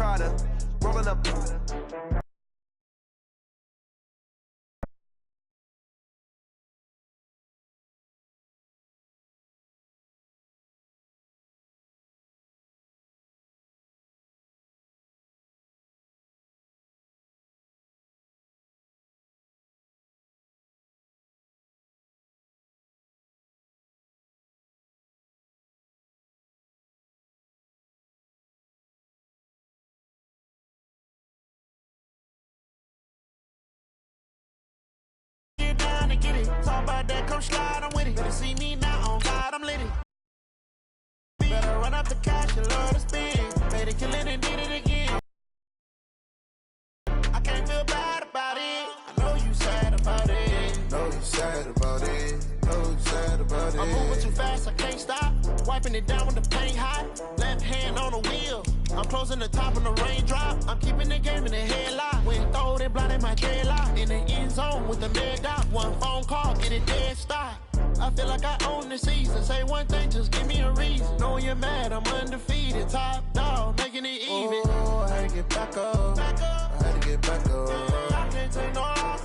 Prada, rolling up. Get it. Talk about that, come slide, I'm with it. Better see me now, on God, I'm lit it. Better run up the cash, you love to spend. Made it, kill it, and did it again. I can't feel bad about it. I know you sad about it. Know you sad about it. Know you sad about it. I'm moving too fast, I can't stop. Wiping it down with the paint hot. Left hand on the wheel. I'm closing the top on the raindrop. I'm keeping the game in the headlock. When throwed and blinded my dreadlock. In the end zone with the mid dot. One phone call, get it dead stop. I feel like I own the season. Say one thing, just give me a reason. Knowing you're mad, I'm undefeated. Top dog, making it even. Oh, I had to get back up. Back up. I had to get back up. I can't take no loss.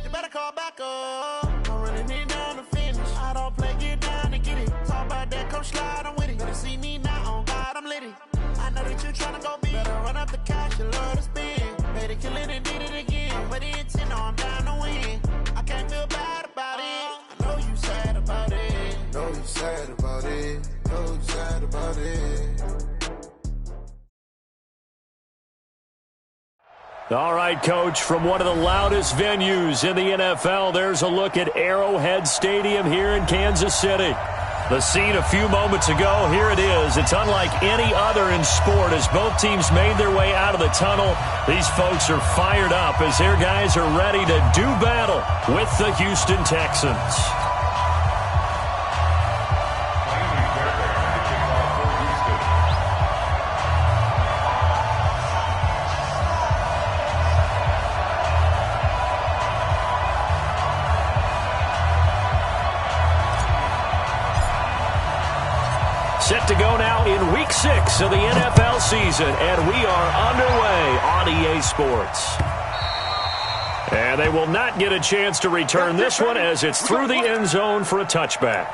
You better call back up. I'm running it down to finish. I don't play, get down to get it. Talk about that, come slide, I'm with it. Better see me now, on God, I'm lit it. I know that you tryna go big. Better run up the cash, you love to spend. Made it, kill it, and did it again. But it's in, I'm down to win. I can't feel bad about it. I know you sad about it. Know you sad about it. Know you sad about it. All right, Coach, from one of the loudest venues in the NFL, there's a look at Arrowhead Stadium here in Kansas City. The scene a few moments ago, here it is. It's unlike any other in sport as both teams made their way out of the tunnel. These folks are fired up as their guys are ready to do battle with the Houston Texans. Set to go now in Week 6 of the NFL season, and we are underway on EA Sports. And they will not get a chance to return this one as it's through the end zone for a touchback.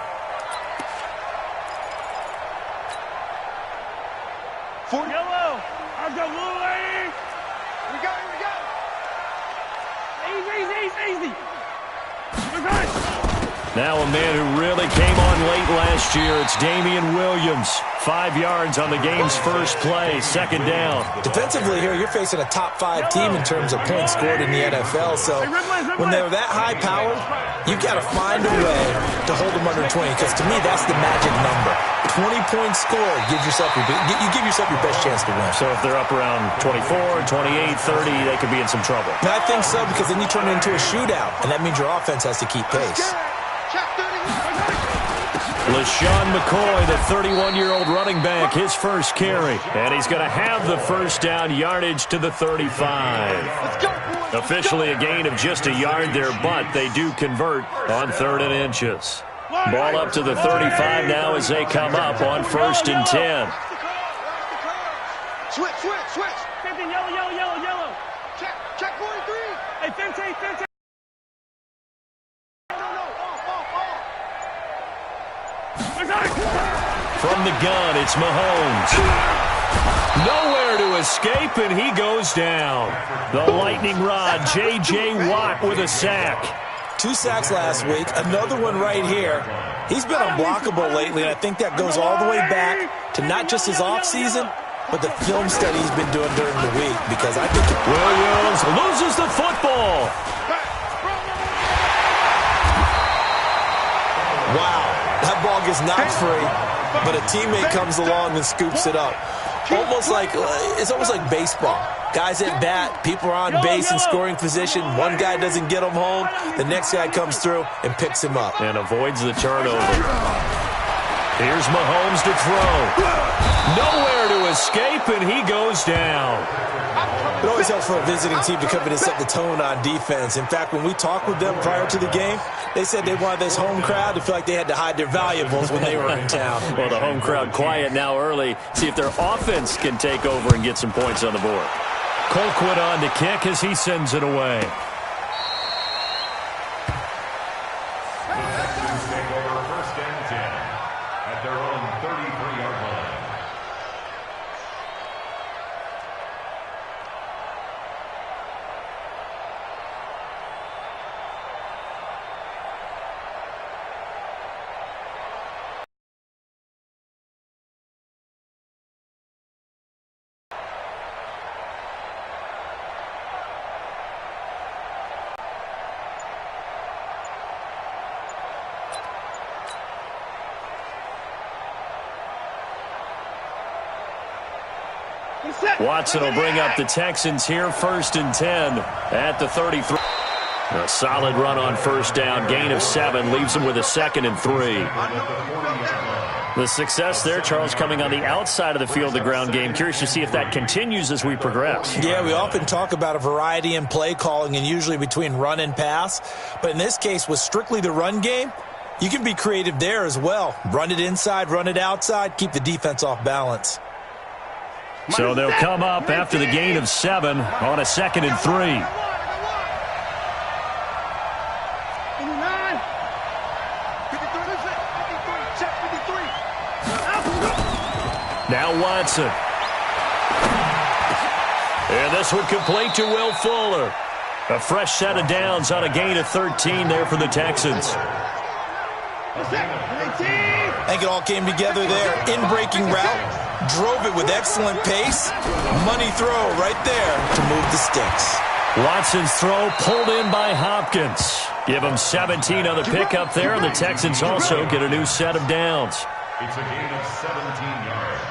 For yellow, I've got little lane. We got it. Easy. We're good. Now a man who really came on late last year, it's Damian Williams. 5 yards on the game's first play, second down. Defensively here, you're facing a top-5 team in terms of points scored in the NFL, so when they're that high-powered, you've got to find a way to hold them under 20, because to me, that's the magic number. 20 points scored, you give yourself your best chance to win. So if they're up around 24, 28, 30, they could be in some trouble. And I think so, because then you turn it into a shootout, and that means your offense has to keep pace. LaShawn McCoy, the 31-year-old running back, his first carry. And he's going to have the first down, yardage to the 35. Officially a gain of just a yard there, but they do convert on 3rd and inches. Ball up to the 35 now as they come up on 1st and 10. Switch. 15, yellow. Check 43. Hey, 15. From the gun, it's Mahomes. Nowhere to escape, and he goes down. The lightning rod, J.J. Watt with a sack. 2 sacks last week, another one right here. He's been unblockable lately, and I think that goes all the way back to not just his offseason, but the film study he's been doing during the week, because I think Williams loses the football. Wow, that ball gets knocked free, but a teammate comes along and scoops it up. It's almost like baseball. Guys at bat, people are on base in scoring position. One guy doesn't get him home. The next guy comes through and picks him up. And avoids the turnover. Here's Mahomes to throw. Nowhere to escape, and he goes down. It always helps for a visiting team to come in and set the tone on defense. In fact, when we talked with them prior to the game, they said they wanted this home crowd to feel like they had to hide their valuables when they were in town. Well, the home crowd quiet now early. See if their offense can take over and get some points on the board. Colquitt on to kick as he sends it away. Take over 1st and 10 at their own 33-yard line. Watson will bring up the Texans here, 1st and 10 at the 33. A solid run on 1st down, gain of 7, leaves them with a 2nd and 3. The success there, Charles, coming on the outside of the field, the ground game. Curious to see if that continues as we progress. Yeah, we often talk about a variety in play calling and usually between run and pass. But in this case, with strictly the run game, you can be creative there as well. Run it inside, run it outside, keep the defense off balance. So they'll come up after the gain of 7 on a 2nd and 3. Now Watson. And this one complete to Will Fuller. A fresh set of downs on a gain of 13 there for the Texans. I think it all came together there. In-breaking route. Drove it with excellent pace. Money throw right there to move the sticks. Watson's throw pulled in by Hopkins. Give him 17 on the pickup there, and the Texans also get a new set of downs. It's a gain of 17 yards.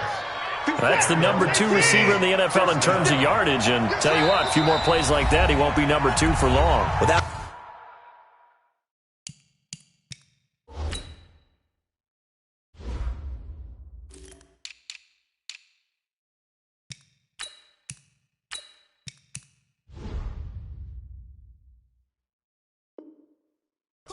That's the number 2 receiver in the NFL in terms of yardage, and tell you what, a few more plays like that, he won't be number 2 for long. Without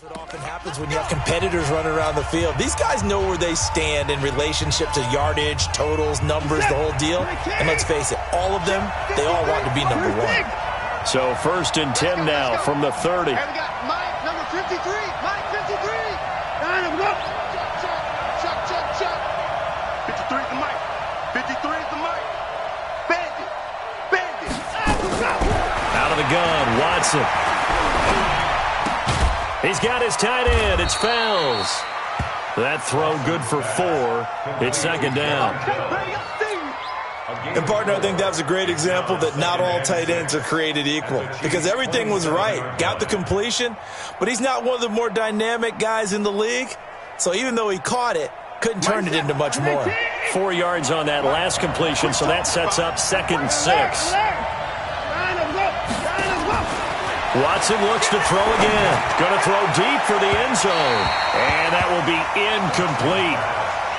what often happens when you have competitors running around the field. These guys know where they stand in relationship to yardage, totals, numbers, the whole deal. And let's face it, all of them, they all want to be number 1. So 1st and 10 now from the 30. And we got Mike, number 53. Mike, 53. Line him up. Chuck. 53 is the Mike. 53 is the Mike. Bandit. Out of the gun, Watson. He's got his tight end. It's Fells. That throw good for 4. It's 2nd down. And, partner, I think that was a great example that not all tight ends are created equal because everything was right. Got the completion, but he's not one of the more dynamic guys in the league. So even though he caught it, couldn't turn it into much more. 4 yards on that last completion, so that sets up 2nd and 6. Watson looks to throw again. Going to throw deep for the end zone. And that will be incomplete.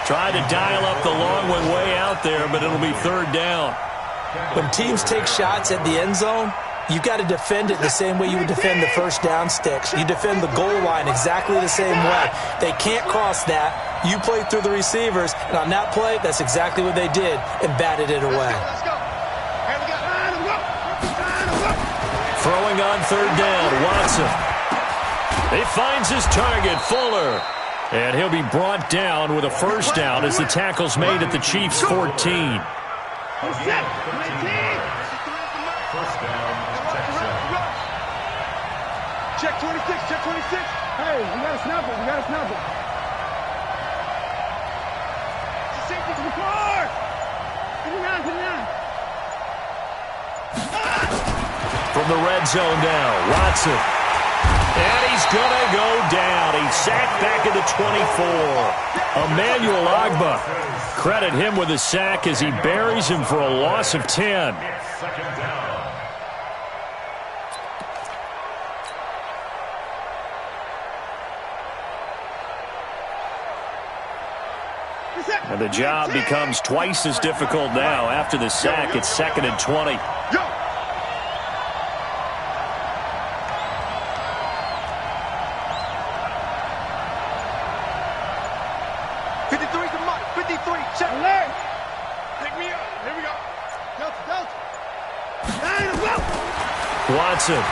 Tried to dial up the long one way out there, but it'll be 3rd down. When teams take shots at the end zone, you've got to defend it the same way you would defend the 1st down sticks. You defend the goal line exactly the same way. They can't cross that. You play through the receivers, and on that play, that's exactly what they did and batted it away. Throwing on 3rd down, Watson. He finds his target, Fuller. And he'll be brought down with a 1st down as the tackle's made at the Chiefs' 14. 1st down, Texans. Check 26. Hey, we got to snap it. Safety to the car. 59. From the red zone now, Watson. And he's going to go down. He's sacked back at the 24. Emmanuel Ogbah. Credit him with a sack as he buries him for a loss of 10. 2nd down. And the job becomes twice as difficult now. After the sack, it's 2nd and 20. 53's the mark. 53. Check. Alert. Pick me up. Here we go. Delta. Watson.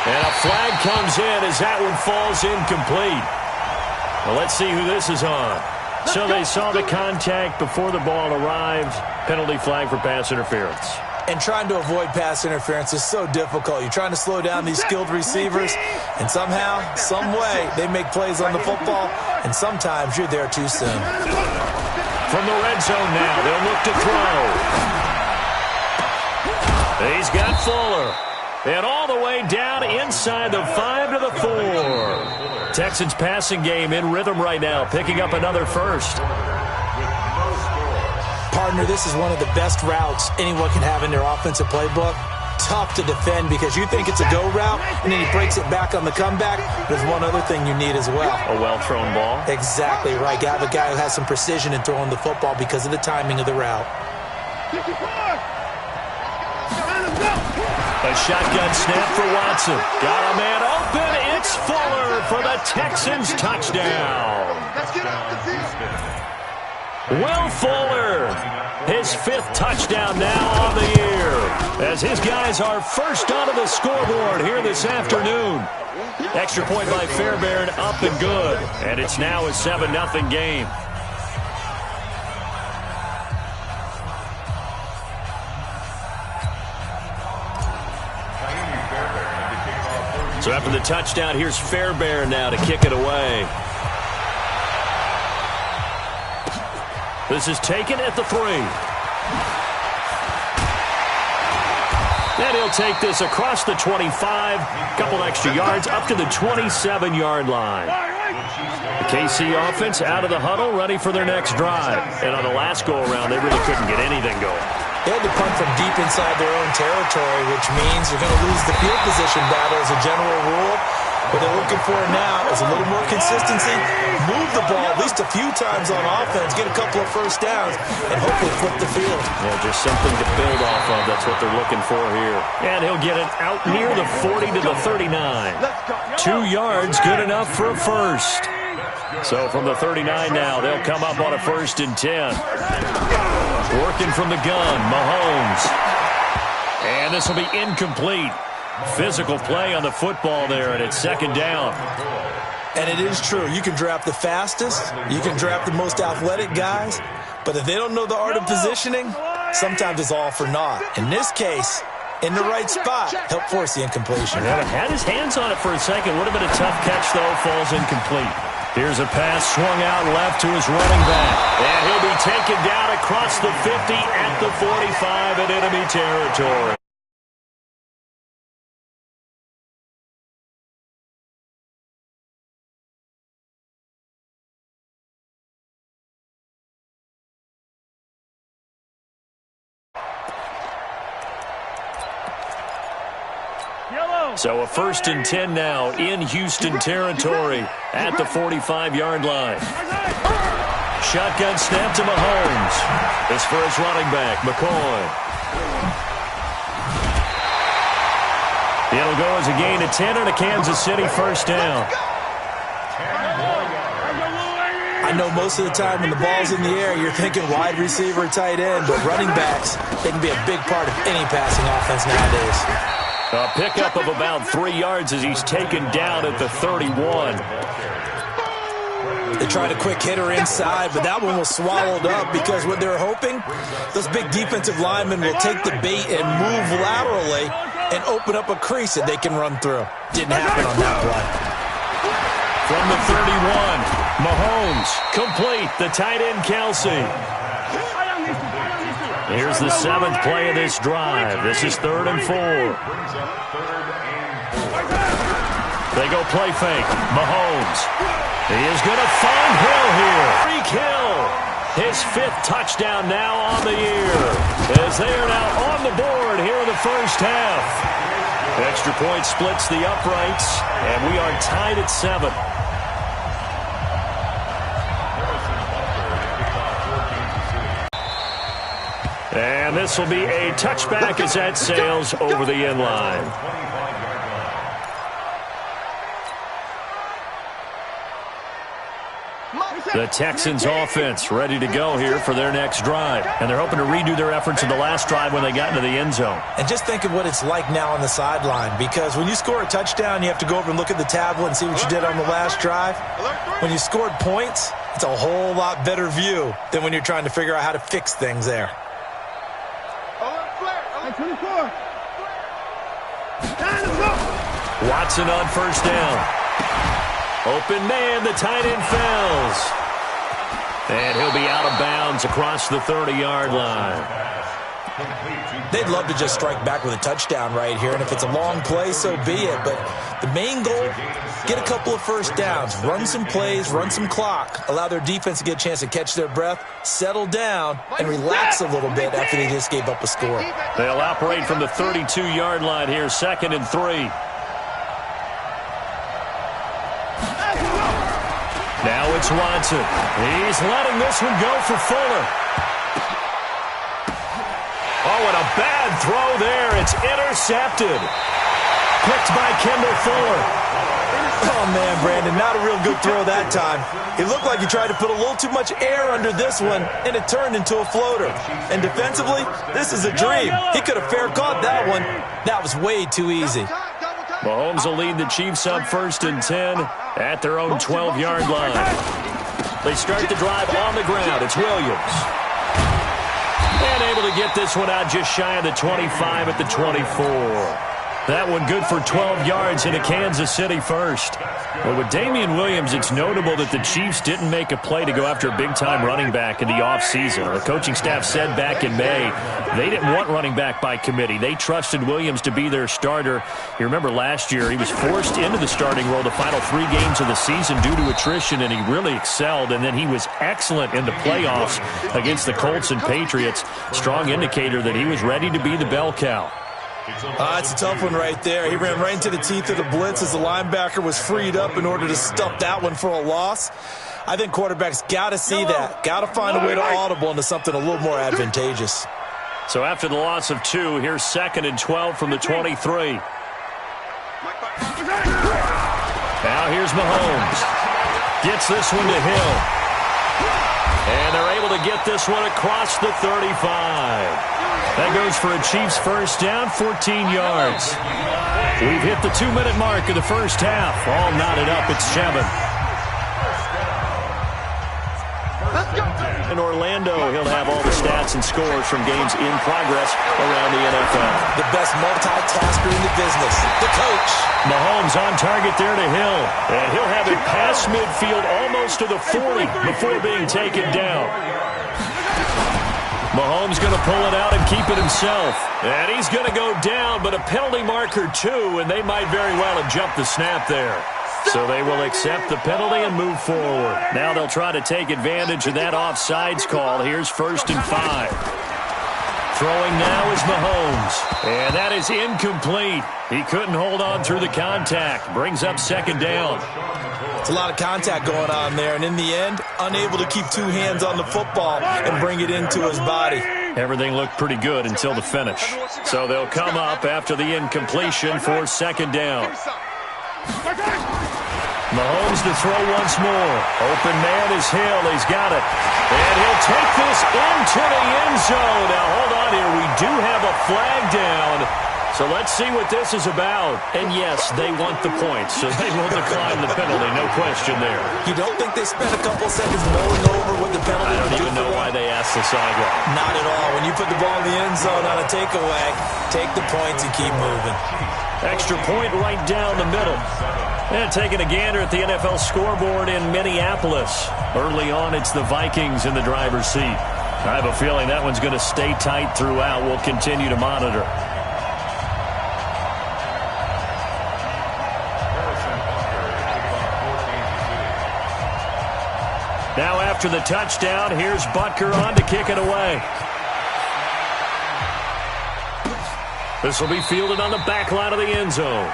And a flag comes in as that one falls incomplete. Well, let's see who this is on. So they saw the contact before the ball arrived. Penalty flag for pass interference. And trying to avoid pass interference is so difficult. You're trying to slow down these skilled receivers, and somehow, some way, they make plays on the football, and sometimes you're there too soon. From the red zone now, they'll look to throw. He's got Fuller. And all the way down inside the 5 to the 4. Texans passing game in rhythm right now, picking up another first. Partner, this is one of the best routes anyone can have in their offensive playbook. Tough to defend because you think it's a go route, and then he breaks it back on the comeback. There's one other thing you need as well. A well-thrown ball. Exactly right. You have a guy who has some precision in throwing the football because of the timing of the route. A shotgun snap for Watson. Got a man open. It's Fuller for the Texans touchdown. Let's get off the field. Will Fuller, his 5th touchdown now on the year, as his guys are first onto the scoreboard here this afternoon. Extra point by Fairbairn, up and good, and it's now a 7-0 game. So after the touchdown, here's Fairbairn now to kick it away. This is taken at the 3. And he'll take this across the 25, couple extra yards, up to the 27-yard line. The KC offense out of the huddle, ready for their next drive. And on the last go-around, they really couldn't get anything going. They had to punt from deep inside their own territory, which means you're going to lose the field position battle as a general rule. What they're looking for now is a little more consistency, move the ball at least a few times on offense, get a couple of first downs, and hopefully flip the field. Yeah, just something to build off of. That's what they're looking for here. And he'll get it out near the 40 to the 39. 2 yards, good enough for a first. So from the 39 now, they'll come up on a 1st and 10. Working from the gun, Mahomes. And this will be incomplete. Physical play on the football there, and it's 2nd down. And it is true. You can draft the fastest. You can draft the most athletic guys. But if they don't know the art of positioning, sometimes it's all for naught. In this case, in the right spot, help force the incompletion. Yeah, had his hands on it for a second. Would have been a tough catch, though. Falls incomplete. Here's a pass swung out left to his running back. And he'll be taken down across the 50 at the 45 in enemy territory. So a 1st and 10 now in Houston territory at the 45-yard line. Shotgun snap to Mahomes. This for his running back, McCoy. It'll go as a gain of 10 and a Kansas City 1st down. I know most of the time when the ball's in the air, you're thinking wide receiver, tight end, but running backs, they can be a big part of any passing offense nowadays. A pickup of about 3 yards as he's taken down at the 31. They tried a quick hitter inside, but that one was swallowed up because what they're hoping, those big defensive linemen will take the bait and move laterally and open up a crease that they can run through. Didn't happen on that play. From the 31, Mahomes, complete, the tight end Kelsey. Here's the 7th play of this drive. This is 3rd and 4. They go play fake. Mahomes. He is going to find Hill here. Freak Hill. His 5th touchdown now on the year. As they are now on the board here in the 1st half. Extra point splits the uprights, and we are tied at 7. And this will be a touchback as that sails over the end line. The Texans offense ready to go here for their next drive. And they're hoping to redo their efforts in the last drive when they got into the end zone. And just think of what it's like now on the sideline, because when you score a touchdown, you have to go over and look at the tablet and see what you did on the last drive. When you scored points, it's a whole lot better view than when you're trying to figure out how to fix things there. 24. Watson on first down. Open man, the tight end falls. And he'll be out of bounds across the 30-yard line. They'd love to just strike back with a touchdown right here, and if it's a long play, so be it. But the main goal, get a couple of first downs, run some plays, run some clock, allow their defense to get a chance to catch their breath, settle down, and relax a little bit after they just gave up a score. They'll operate from the 32-yard line here, 2nd and 3. Now it's Watson. He's letting this one go for Fuller. Oh, and a bad throw there. It's intercepted. Picked by Kendall Fuller. Oh, man, Brandon, not a real good throw that time. It looked like he tried to put a little too much air under this one, and it turned into a floater. And defensively, this is a dream. He could have fair caught that one. That was way too easy. Mahomes will lead the Chiefs up 1st and 10 at their own 12-yard line. They start the drive on the ground. It's Williams. And able to get this one out just shy of the 25 at the 24. That one good for 12 yards into Kansas City first. Well, with Damian Williams, it's notable that the Chiefs didn't make a play to go after a big-time running back in the offseason. The coaching staff said back in May they didn't want running back by committee. They trusted Williams to be their starter. You remember last year he was forced into the starting role the final 3 games of the season due to attrition, and he really excelled. And then he was excellent in the playoffs against the Colts and Patriots. Strong indicator that he was ready to be the bell cow. It's a tough one right there. He ran right into the teeth of the blitz as the linebacker was freed up in order to stuff that one for a loss. I think quarterbacks got to see that. Got to find a way to audible into something a little more advantageous. So after the loss of 2, here's 2nd and 12 from the 23. Now here's Mahomes. Gets this one to Hill. And they're able to get this one across the 35. That goes for a Chiefs first down, 14 yards. We've hit the 2-minute mark of the first half. All knotted up, it's 7. In Orlando, he'll have all the stats and scores from games in progress around the NFL. The best multitasker in the business, the coach. Mahomes on target there to Hill. And he'll have it past midfield almost to the 40 before being taken down. Mahomes going to pull it out and keep it himself. And he's going to go down, but a penalty marker too, and they might very well have jumped the snap there. So they will accept the penalty and move forward. Now they'll try to take advantage of that offsides call. Here's 1st and 5. Throwing now is Mahomes. And that is incomplete. He couldn't hold on through the contact. Brings up 2nd down. It's a lot of contact going on there, and in the end, unable to keep 2 hands on the football and bring it into his body. Everything looked pretty good until the finish. So they'll come up after the incompletion for 2nd down. Mahomes to throw once more. Open man is Hill. He's got it. And he'll take this into the end zone. Now, hold on here. We do have a flag down. So let's see what this is about. And yes, they want the points, so they will decline the penalty. No question there. You don't think they spent a couple seconds mulling over what the penalty I don't even know why they asked the sideline. Not at all. When you put the ball in the end zone on a takeaway, take the points and keep moving. Extra point right down the middle. And taking a gander at the NFL scoreboard in Minneapolis. Early on, it's the Vikings in the driver's seat. I have a feeling that one's going to stay tight throughout. We'll continue to monitor. Now after the touchdown, here's Butker on to kick it away. This will be fielded on the back line of the end zone.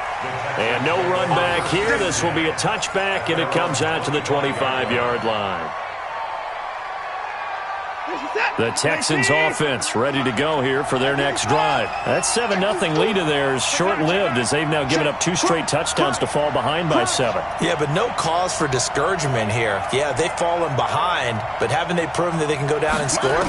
And no run back here. This will be a touchback, and it comes out to the 25-yard line. The Texans offense ready to go here for their next drive. That 7-0 lead of theirs short-lived as they've now given up 2 straight touchdowns to fall behind by 7. Yeah, but no cause for discouragement here. Yeah, they've fallen behind, but haven't they proven that they can go down and score?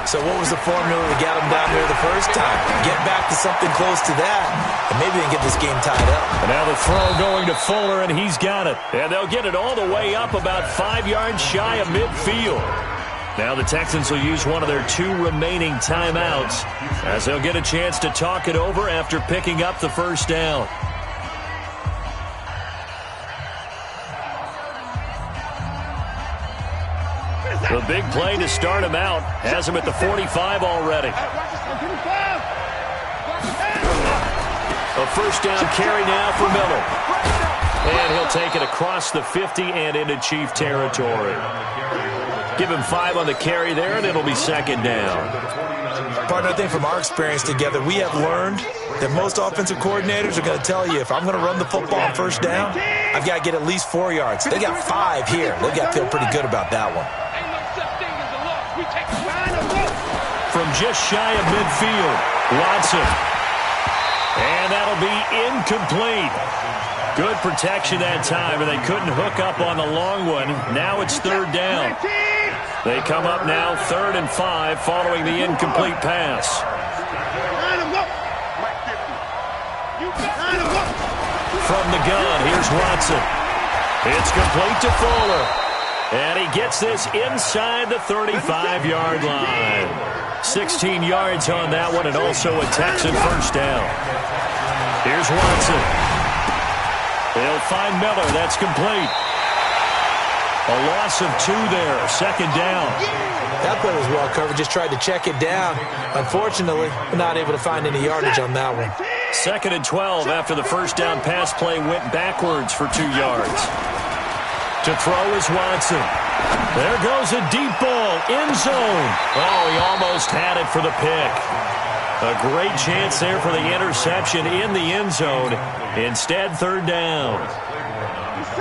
So what was the formula to get them down here the first time? Get back to something close to that, and maybe they can get this game tied up. And now the throw going to Fuller, and he's got it. And they'll get it all the way up about 5 yards shy of midfield. Now the Texans will use one of their 2 remaining timeouts as they'll get a chance to talk it over after picking up the first down. The big play to start him out has him at the 45 already. A first down carry now for Miller. And he'll take it across the 50 and into Chief territory. Give him 5 on the carry there, and it'll be second down. Partner, I think from our experience together, we have learned that most offensive coordinators are going to tell you, if I'm going to run the football on first down, I've got to get at least 4 yards. They got 5 here. They've got to feel pretty good about that one. From just shy of midfield, Watson. And that'll be incomplete. Good protection that time, and they couldn't hook up on the long one. Now it's third down. They come up now 3rd and 5 following the incomplete pass. From the gun, here's Watson. It's complete to Fuller. And he gets this inside the 35-yard line. 16 yards on that one, and also a Texan first down. Here's Watson. They'll find Miller. That's complete. A loss of 2 there. Second down. That play was well covered. Just tried to check it down. Unfortunately, we're not able to find any yardage on that one. 2nd and 12 after the first down pass play went backwards for 2 yards. To throw is Watson. There goes a deep ball. End zone. Oh, he almost had it for the pick. A great chance there for the interception in the end zone. Instead, third down.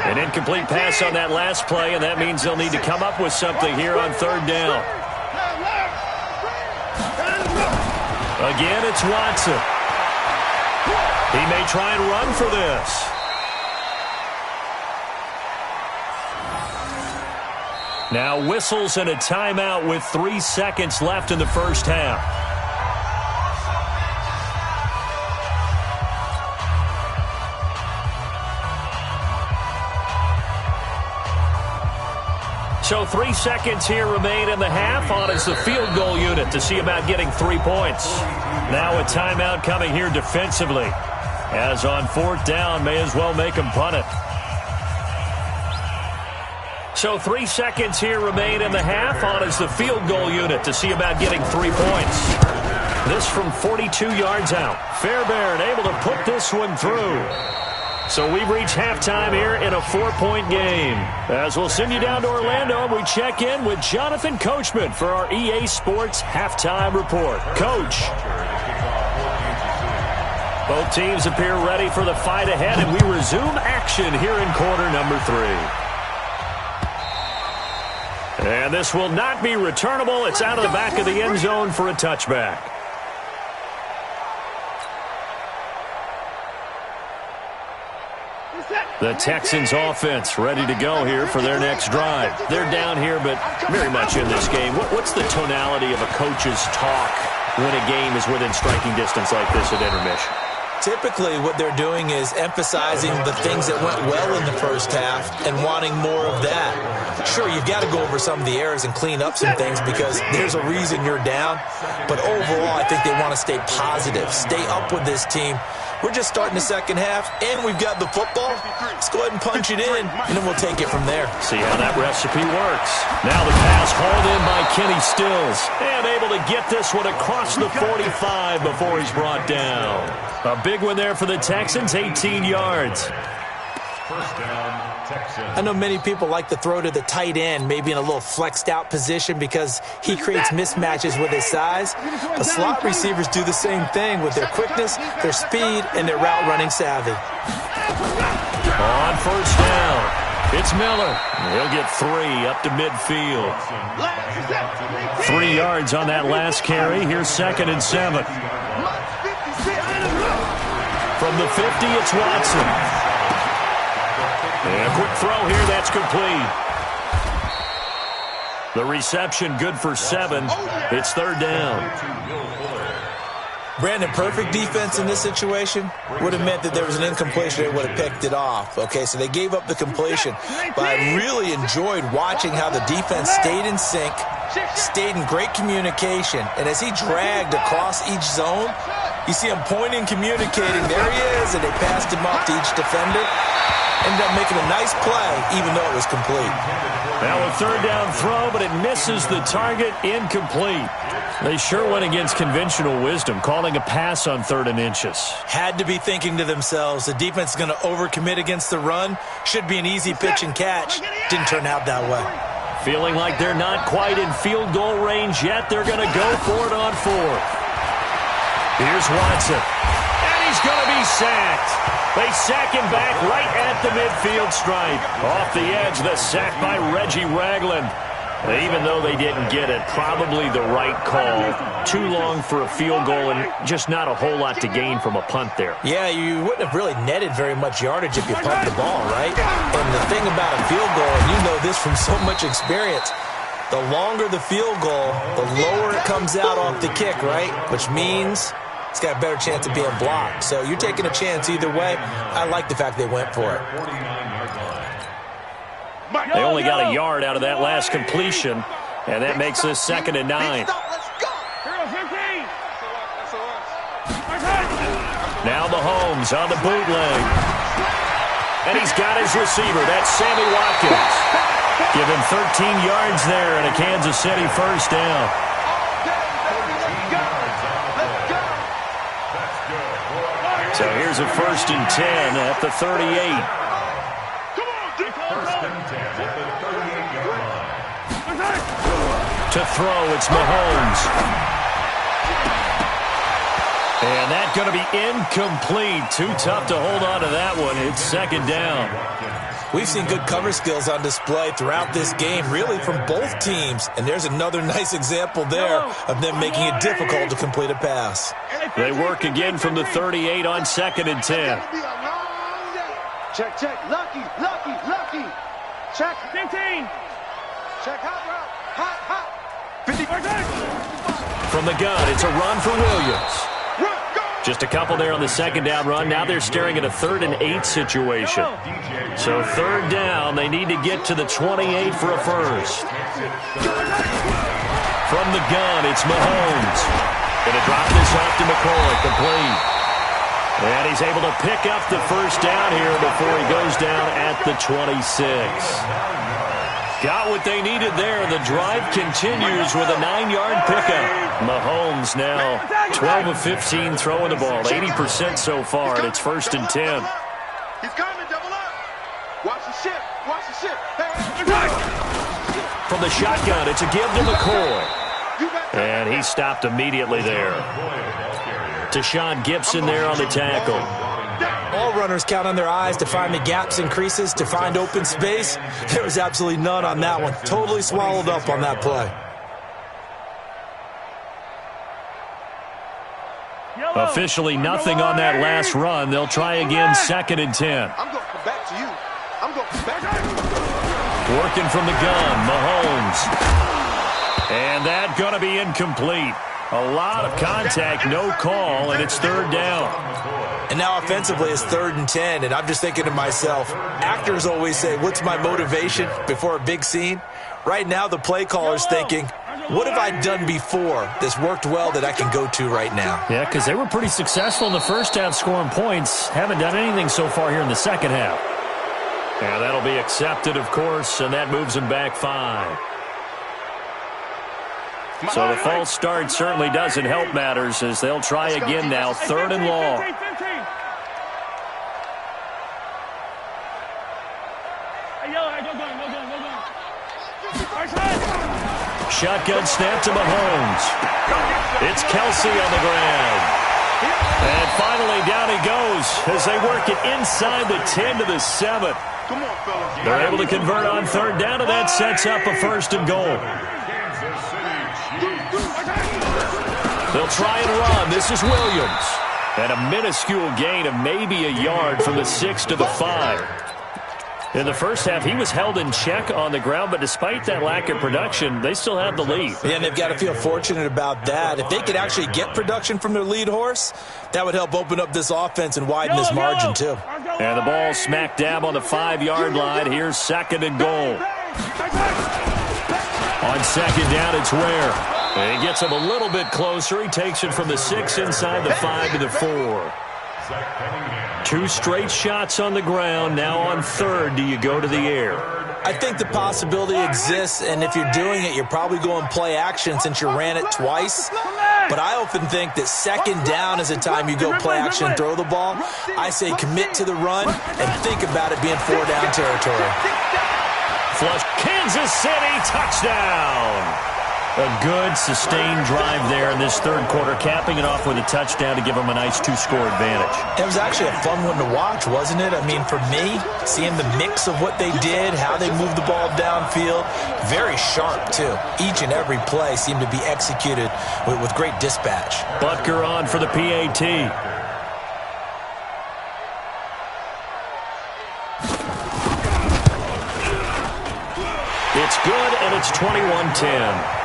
An incomplete pass on that last play, and that means they'll need to come up with something here on third down. Again, it's Watson. He may try and run for this. Now whistles and a timeout with 3 seconds left in the first half. So 3 seconds here remain in the half. On is the field goal unit to see about getting 3 points. Now a timeout coming here defensively. As on 4th down, may as well make him punt it. So 3 seconds here remain in the half. On is the field goal unit to see about getting 3 points. This from 42 yards out. Fairbairn able to put this one through. So we've reached halftime here in a 4-point game. As we'll send you down to Orlando, and we check in with Jonathan Coachman for our EA Sports Halftime Report. Coach. Both teams appear ready for the fight ahead, and we resume action here in quarter number 3. And this will not be returnable. It's out of the back of the end zone for a touchback. The Texans offense ready to go here for their next drive. They're down here, but very much in this game. What's the tonality of a coach's talk when a game is within striking distance like this at intermission? Typically, what they're doing is emphasizing the things that went well in the first half and wanting more of that. Sure, you've got to go over some of the errors and clean up some things because there's a reason you're down. But overall, I think they want to stay positive, stay up with this team. We're just starting the second half, and we've got the football. Let's go ahead and punch it in, and then we'll take it from there. See how that recipe works. Now the pass hauled in by Kenny Stills, and able to get this one across the 45 before he's brought down. A big one there for the Texans, 18 yards. First down, Texans. I know many people like to throw to the tight end, maybe in a little flexed out position because he creates mismatches with his size. But slot receivers do the same thing with their quickness, their speed, and their route running savvy. On first down, It's Miller. He'll get 3 up to midfield. 3 yards on that last carry. Here's 2nd and 7. From the 50, it's Watson. And a quick throw here. That's complete. The reception good for 7. It's 3rd down. Brandon, perfect defense in this situation would have meant that there was an incompletion. They would have picked it off. Okay, so they gave up the completion. But I really enjoyed watching how the defense stayed in sync, stayed in great communication. And as he dragged across each zone, you see him pointing, communicating. There he is, and they passed him off to each defender. Ended up making a nice play, even though it was complete. Now a 3rd down throw, but it misses the target. Incomplete. They sure went against conventional wisdom, calling a pass on 3rd and inches. Had to be thinking to themselves, the defense is going to overcommit against the run. Should be an easy pitch and catch. Didn't turn out that way. Feeling like they're not quite in field goal range yet. They're going to go for it on 4th. Here's Watson. And he's going to be sacked. They sack him back right at the midfield stripe. Off the edge, the sack by Reggie Ragland. Even though they didn't get it, probably the right call. Too long for a field goal and just not a whole lot to gain from a punt there. Yeah, you wouldn't have really netted very much yardage if you pumped the ball, right? And the thing about a field goal, and you know this from so much experience, the longer the field goal, the lower it comes out off the kick, right? Which means it's got a better chance of being blocked. So you're taking a chance either way. I like the fact they went for it. They only got a yard out of that last completion, and that makes this 2nd and 9. Now Mahomes on the bootleg. And he's got his receiver. That's Sammy Watkins. Give him 13 yards there and a Kansas City 1st down. So here's a 1st and 10 at the 38. To throw, it's Mahomes. And that's going to be incomplete. Too tough to hold on to that one. It's 2nd down. We've seen good cover skills on display throughout this game, really from both teams. And there's another nice example there of them making it difficult to complete a pass. They work again from the 38 on 2nd and 10. Check, check. Lucky. Check. 15. Check. Hot route. Hot. 50. From the gun, it's a run for Williams. Just a couple there on the 2nd down run. Now they're staring at a 3rd and 8 situation. So 3rd down, they need to get to the 28 for a 1st. From the gun, it's Mahomes. Going to drop this off to McCoy, complete. And he's able to pick up the 1st down here before he goes down at the 26. Got what they needed there. The drive continues with a 9-yard pickup. Mahomes now 12 of 15 throwing the ball. 80% so far, and it's 1st and 10. He's coming, double up. Watch the ship. From the shotgun, it's a give to McCoy. And he stopped immediately there. Tashawn Gibson there on the tackle. All runners count on their eyes to find the gaps and creases, to find open space. There was absolutely none on that one. Totally swallowed up on that play. Officially nothing on that last run. They'll try again, 2nd and 10. I'm going to come back to you. Working from the gun, Mahomes. And that going to be incomplete. A lot of contact, no call, and it's 3rd down. And now offensively it's 3rd and 10, and I'm just thinking to myself, actors always say, what's my motivation before a big scene? Right now the play caller's thinking, what have I done before that's worked well that I can go to right now? Yeah, because they were pretty successful in the first half scoring points. Haven't done anything so far here in the second half. Yeah, that'll be accepted, of course, and that moves them back 5. So the false start certainly doesn't help matters as they'll try again now, 3rd and long. Shotgun snap to Mahomes. It's Kelsey on the ground. And finally, down he goes as they work it inside the 10 to the 7. Come on, fellas. They're able to convert on third down, and that sets up a first and goal. They'll try and run. This is Williams. And a minuscule gain of maybe a yard from the 6 to the 5. In the first half, he was held in check on the ground, but despite that lack of production, they still have the lead. Yeah, and they've got to feel fortunate about that. If they could actually get production from their lead horse, that would help open up this offense and widen this margin, too. And the ball smack dab on the 5-yard line. Here's second and goal. On second down, it's Ware. And he gets him a little bit closer. He takes it from the 6 inside the 5 to the 4. 2 straight shots on the ground. Now on third, do you go to the air? I think the possibility exists, and if you're doing it, you're probably going play action since you ran it twice. But I often think that second down is a time you go play action and throw the ball. I say commit to the run and think about it being 4-down territory. Flush, Kansas City, touchdown! A good, sustained drive there in this third quarter, capping it off with a touchdown to give them a nice 2-score advantage. It was actually a fun one to watch, wasn't it? I mean, for me, seeing the mix of what they did, how they moved the ball downfield, very sharp, too. Each and every play seemed to be executed with great dispatch. Butker on for the PAT. It's good, and it's 21-10.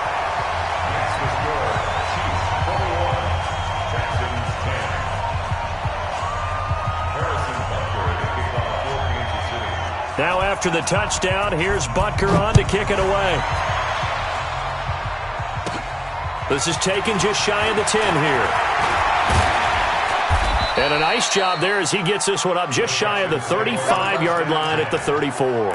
Now after the touchdown, here's Butker on to kick it away. This is taken just shy of the 10 here. And a nice job there as he gets this one up just shy of the 35-yard line at the 34.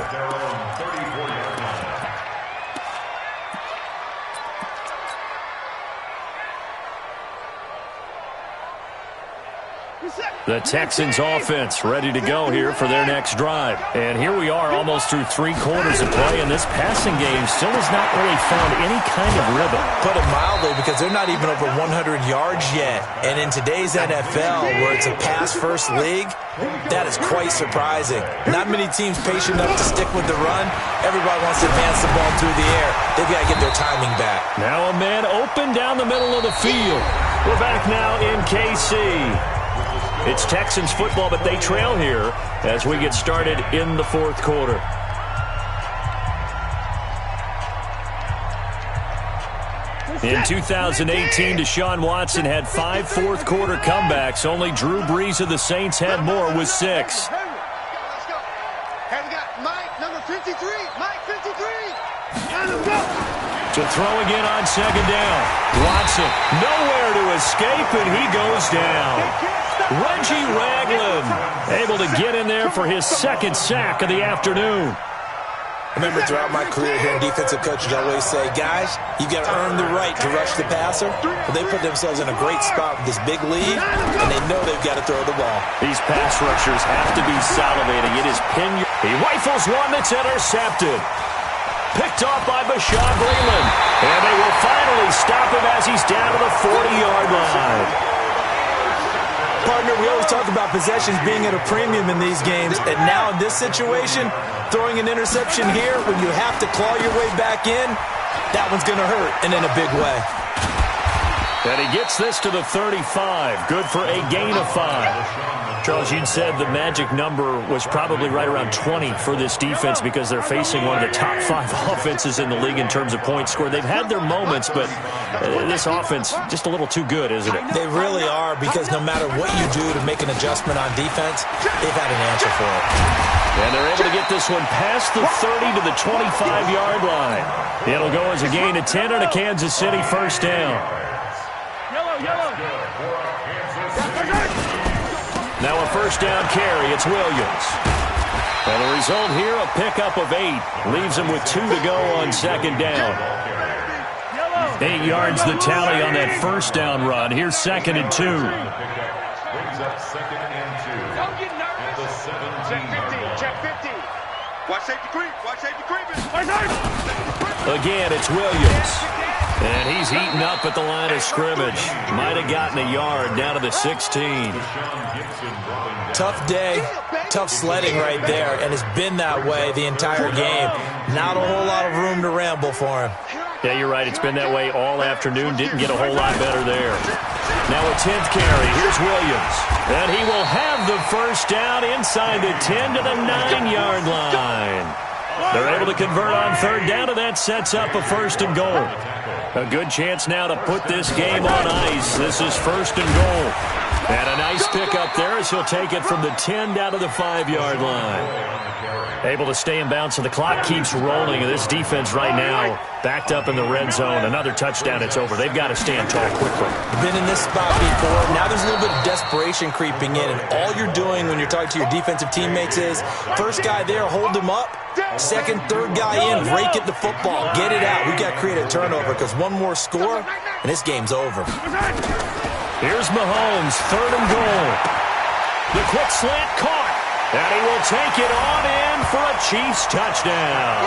The Texans offense ready to go here for their next drive. And here we are almost through 3 quarters of play, and this passing game still has not really found any kind of rhythm. Put it mildly, because they're not even over 100 yards yet. And in today's NFL, where it's a pass-first league, that is quite surprising. Not many teams patient enough to stick with the run. Everybody wants to advance the ball through the air. They've got to get their timing back. Now a man open down the middle of the field. We're back now in KC. It's Texans football, but they trail here as we get started in the fourth quarter. In 2018, Deshaun Watson had 5 fourth-quarter comebacks. Only Drew Brees of the Saints had more with 6. Let's go. Hey, we got Mike, number 53. Mike, 53. And let's go. To throw again on second down. Watson, nowhere to escape, and he goes down. Reggie Ragland able to get in there for his second sack of the afternoon. Remember, throughout my career here in defensive coaches, I always say, guys, you got to earn the right to rush the passer. But they put themselves in a great spot with this big lead, and they know they've got to throw the ball. These pass rushers have to be salivating. It is Pena. He rifles one that's intercepted. Picked off by Bashaud Breeland. And they will finally stop him as he's down to the 40-yard line. Partner, we always talk about possessions being at a premium in these games, and now in this situation, throwing an interception here when you have to claw your way back in, that one's going to hurt, and in a big way. And he gets this to the 35. Good for a gain of 5. Charles, you'd said the magic number was probably right around 20 for this defense because they're facing one of the top 5 offenses in the league in terms of points scored. They've had their moments, but this offense just a little too good, isn't it? They really are, because no matter what you do to make an adjustment on defense, they've had an answer for it. And they're able to get this one past the 30 to the 25-yard line. It'll go as a gain of 10 on a Kansas City first down. Now a first down carry. It's Williams. And the result here, a pickup of 8. Leaves him with 2 to go on second down. 8 yards the tally on that first down run. Here's second and 2. Brings up second and 2. Don't get nervous. Check 50. Check 50. Watch safety creep. Watch safety creeping. Watch safety. Again, it's Williams. And he's eaten up at the line of scrimmage. Might have gotten a yard down to the 16. Tough day, tough sledding right there, and it's been that way the entire game. Not a whole lot of room to ramble for him. Yeah, you're right. It's been that way all afternoon. Didn't get a whole lot better there. Now a 10th carry. Here's Williams. And he will have the first down inside the 10 to the 9-yard line. They're able to convert on third down, and that sets up a 1st and goal. A good chance now to put this game on ice. This is 1st and goal. And a nice pickup there as he'll take it from the 10 down to the 5-yard line. Able to stay in bounds, so the clock keeps rolling. And this defense right now backed up in the red zone. Another touchdown, it's over. They've got to stand tall quickly. Been in this spot before. Now there's a little bit of desperation creeping in. And all you're doing when you're talking to your defensive teammates is, first guy there, hold him up. Second, third guy in, rake at the football. Get it out. We've got to create a turnover because one more score, and this game's over. Here's Mahomes, 3rd and goal. The quick slant caught. And he will take it on in for a Chiefs touchdown.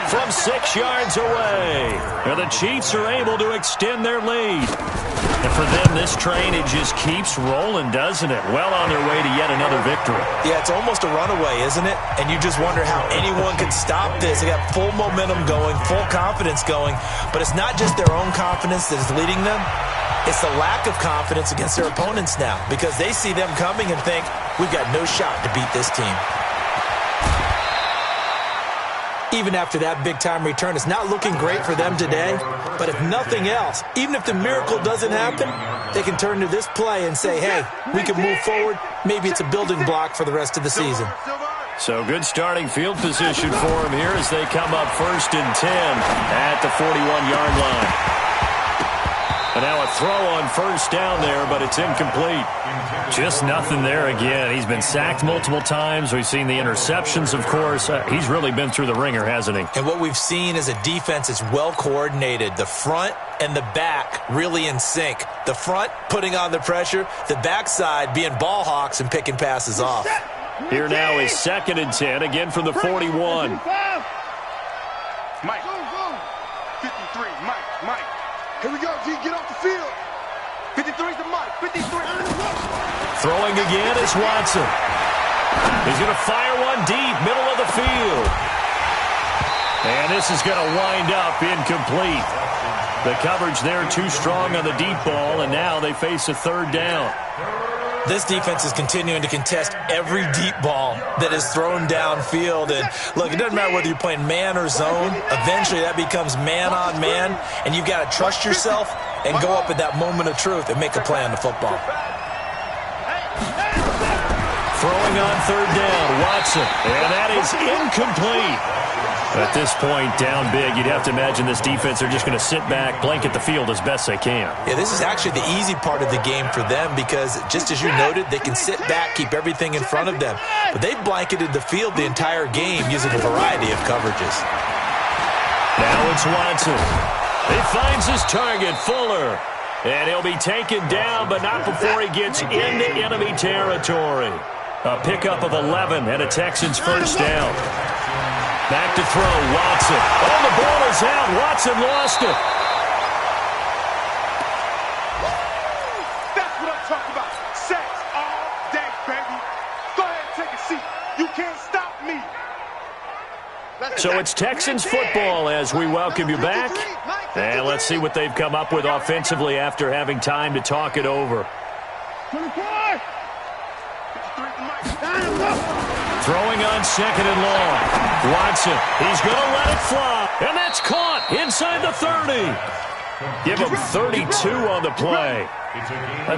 From 6 yards away. And the Chiefs are able to extend their lead. And for them, this train, it just keeps rolling, doesn't it? Well on their way to yet another victory. Yeah, it's almost a runaway, isn't it? And you just wonder how anyone could stop this. They got full momentum going, full confidence going. But it's not just their own confidence that is leading them. It's the lack of confidence against their opponents now because they see them coming and think, we've got no shot to beat this team. Even after that big-time return, it's not looking great for them today. But if nothing else, even if the miracle doesn't happen, they can turn to this play and say, hey, we can move forward. Maybe it's a building block for the rest of the season. So good starting field position for them here as they come up 1st and 10 at the 41-yard line. And now a throw on 1st down there, but it's incomplete. Just nothing there again. He's been sacked multiple times. We've seen the interceptions, of course. He's really been through the ringer, hasn't he? And what we've seen is a defense that's well coordinated. The front and the back really in sync. The front putting on the pressure, the backside being ball hawks and picking passes off. Here now is 2nd and 10, again from the 41. Mike. 53, Mike. Here we go, G. Get off the field. 53's the Mike. 53. Throwing again is Watson. He's going to fire one deep, middle of the field. And this is going to wind up incomplete. The coverage there too strong on the deep ball, and now they face a 3rd down. This defense is continuing to contest every deep ball that is thrown downfield. And look, it doesn't matter whether you're playing man or zone. Eventually that becomes man on man, and you've got to trust yourself and go up at that moment of truth and make a play on the football. Throwing on 3rd down, Watson, and that is incomplete. At this point, down big, you'd have to imagine this defense are just going to sit back, blanket the field as best they can. Yeah, this is actually the easy part of the game for them because, just as you noted, they can sit back, keep everything in front of them. But they've blanketed the field the entire game using a variety of coverages. Now it's Watson. He finds his target, Fuller. And he'll be taken down, but not before he gets into enemy territory. A pickup of 11 and a Texans 1st down. Back to throw, Watson. Oh, the ball is out. Watson lost it. That's what I'm talking about. Sacks all day, baby. Go ahead and take a seat. You can't stop me. So it's Texans football as we welcome you back. And let's see what they've come up with offensively after having time to talk it over. 24. Throwing on 2nd and long. Watson, he's going to let it fly. And that's caught inside the 30. Give him 32 on the play.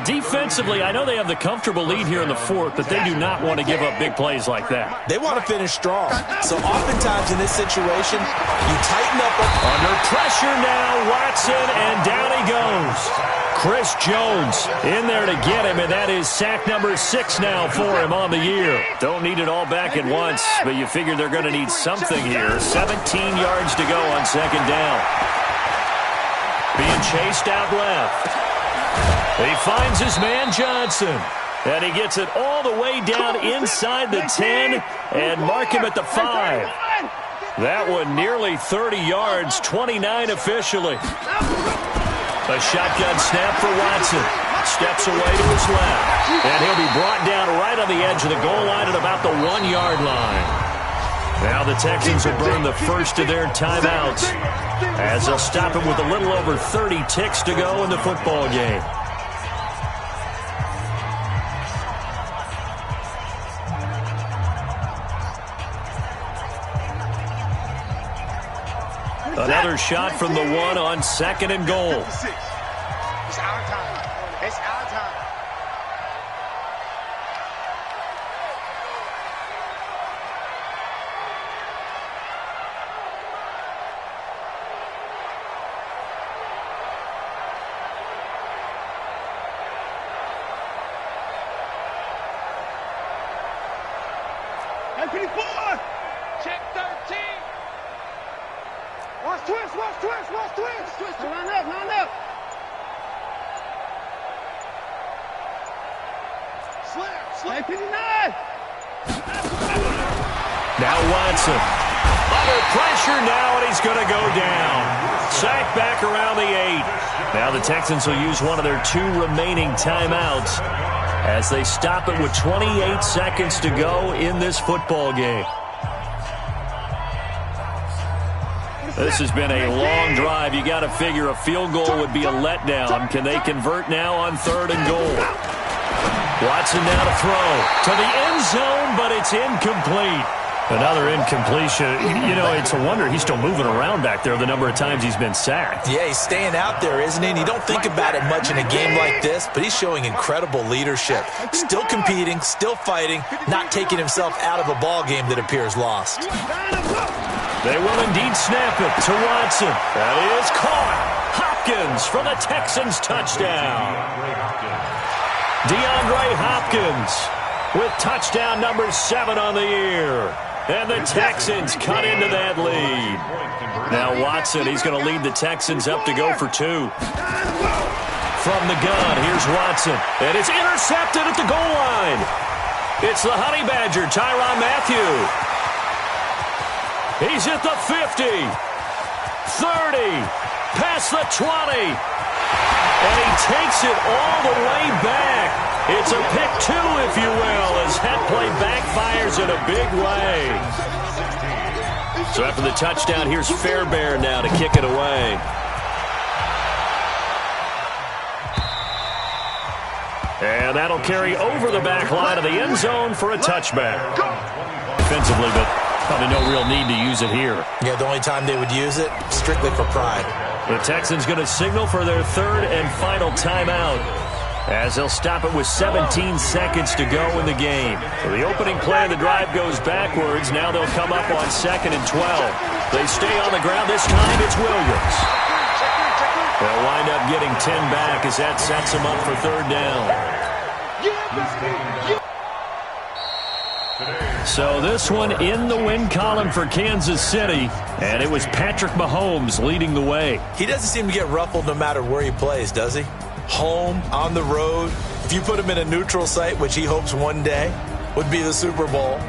Defensively, I know they have the comfortable lead here in the 4th, but they do not want to give up big plays like that. They want to finish strong. So oftentimes in this situation, you tighten up. Under pressure now, Watson, and down he goes. Chris Jones in there to get him, and that is sack number 6 now for him on the year. Don't need it all back at once, but you figure they're going to need something here. 17 yards to go on 2nd down. Being chased out left. He finds his man Johnson, and he gets it all the way down inside the 10 and mark him at the 5. That one nearly 30 yards, 29 officially. A shotgun snap for Watson. Steps away to his left. And he'll be brought down right on the edge of the goal line at about the 1-yard line. Now the Texans will burn the first of their timeouts as they'll stop it with a little over 30 ticks to go in the football game. Another shot from the one on 2nd and goal. It's our time. It's our time. Hey, 54! Check 13! Watch twist, watch twist, watch twist. Twist, line up, line up. Slap, 59. Now Watson. Under pressure now, and he's going to go down. Sacked back around the 8. Now the Texans will use one of their 2 remaining timeouts as they stop it with 28 seconds to go in this football game. This has been a long drive. You got to figure a field goal would be a letdown. Can they convert now on 3rd and goal? Watson now to throw to the end zone, but it's incomplete. Another incompletion. You know, it's a wonder he's still moving around back there the number of times he's been sacked. Yeah, he's staying out there, isn't he? And you don't think about it much in a game like this, but he's showing incredible leadership. Still competing, still fighting, not taking himself out of a ball game that appears lost. They will indeed snap it to Watson. That is caught. Hopkins for the Texans touchdown. DeAndre Hopkins with touchdown number 7 on the year. And the Texans cut into that lead. Now Watson, he's going to lead the Texans up to go for 2. From the gun, here's Watson. And it's intercepted at the goal line. It's the Honey Badger, Tyrann Mathieu. He's at the 50, 30, past the 20, and he takes it all the way back. It's a pick 2, if you will, as that play backfires in a big way. So after the touchdown, here's Fairbairn now to kick it away. And that'll carry over the back line of the end zone for a touchback. Defensively, but probably no real need to use it here. Yeah, the only time they would use it, strictly for pride. The Texans going to signal for their 3rd and final timeout as they'll stop it with 17 seconds to go in the game. So the opening play of the drive goes backwards. Now they'll come up on 2nd and 12. They stay on the ground. This time it's Williams. They'll wind up getting 10 back as that sets them up for 3rd down. So this one in the win column for Kansas City, and it was Patrick Mahomes leading the way. He doesn't seem to get ruffled no matter where he plays, does he? Home, on the road. If you put him in a neutral site, which he hopes one day would be the Super Bowl,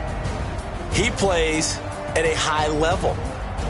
he plays at a high level.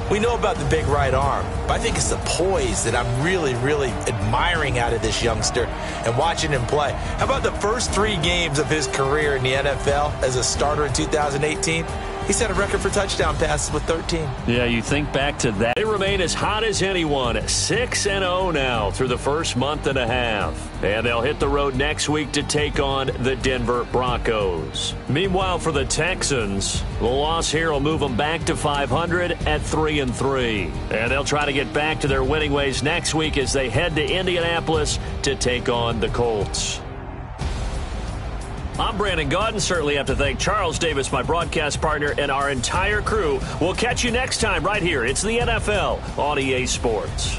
We know about the big right arm, but I think it's the poise that I'm really, really admiring out of this youngster and watching him play. How about the first 3 games of his career in the NFL as a starter in 2018? He set a record for touchdown passes with 13. Yeah, you think back to that. They remain as hot as anyone. 6-0 now through the first month and a half. And they'll hit the road next week to take on the Denver Broncos. Meanwhile, for the Texans, the loss here will move them back to 500 at 3-3. And they'll try to get back to their winning ways next week as they head to Indianapolis to take on the Colts. I'm Brandon Gaudin. Certainly have to thank Charles Davis, my broadcast partner, and our entire crew. We'll catch you next time right here. It's the NFL on EA Sports.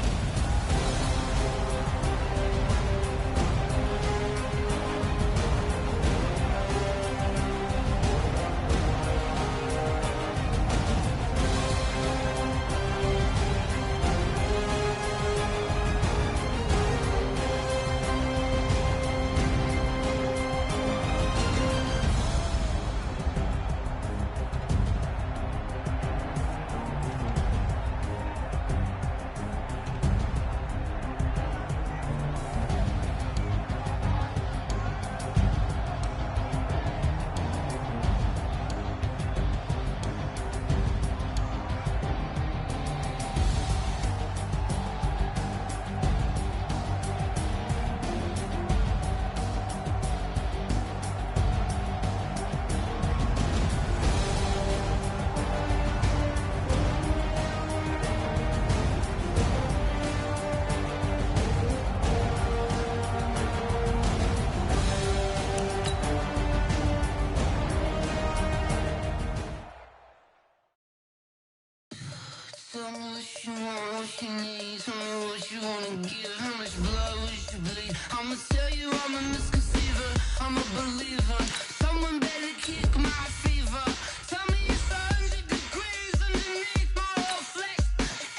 Tell me what you want, what you need. Tell me what you wanna give. How much blood would you bleed? I'ma tell you I'm a misconceiver. I'm a believer. Someone better kick my fever. Tell me it's 100 degrees underneath my whole flesh.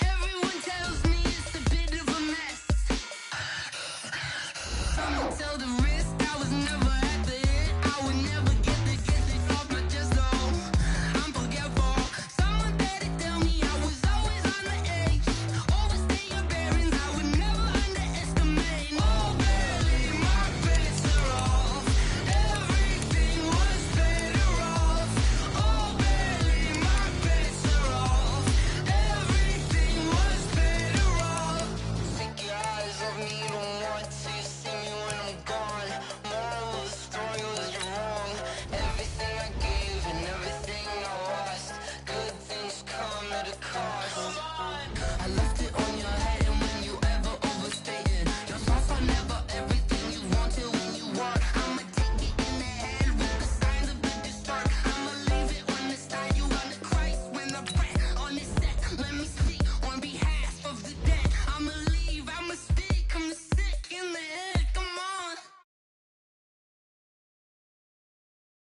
Everyone tells me it's a bit of a mess. Someone tell the risk I was never at the hit. I would never get this off my chest. Oh, I'm forgetful. Someone better tell me I was always on the edge. Overstay your bearings, I would never underestimate. Oh, barely my bets are off. Everything was better off. Oh, barely my bets are off. Everything was better off. Take your eyes off me, you don't want to. You see me when I'm gone. Moral of the story was you're wrong. Everything I gave and everything I lost. Good things come at a cost.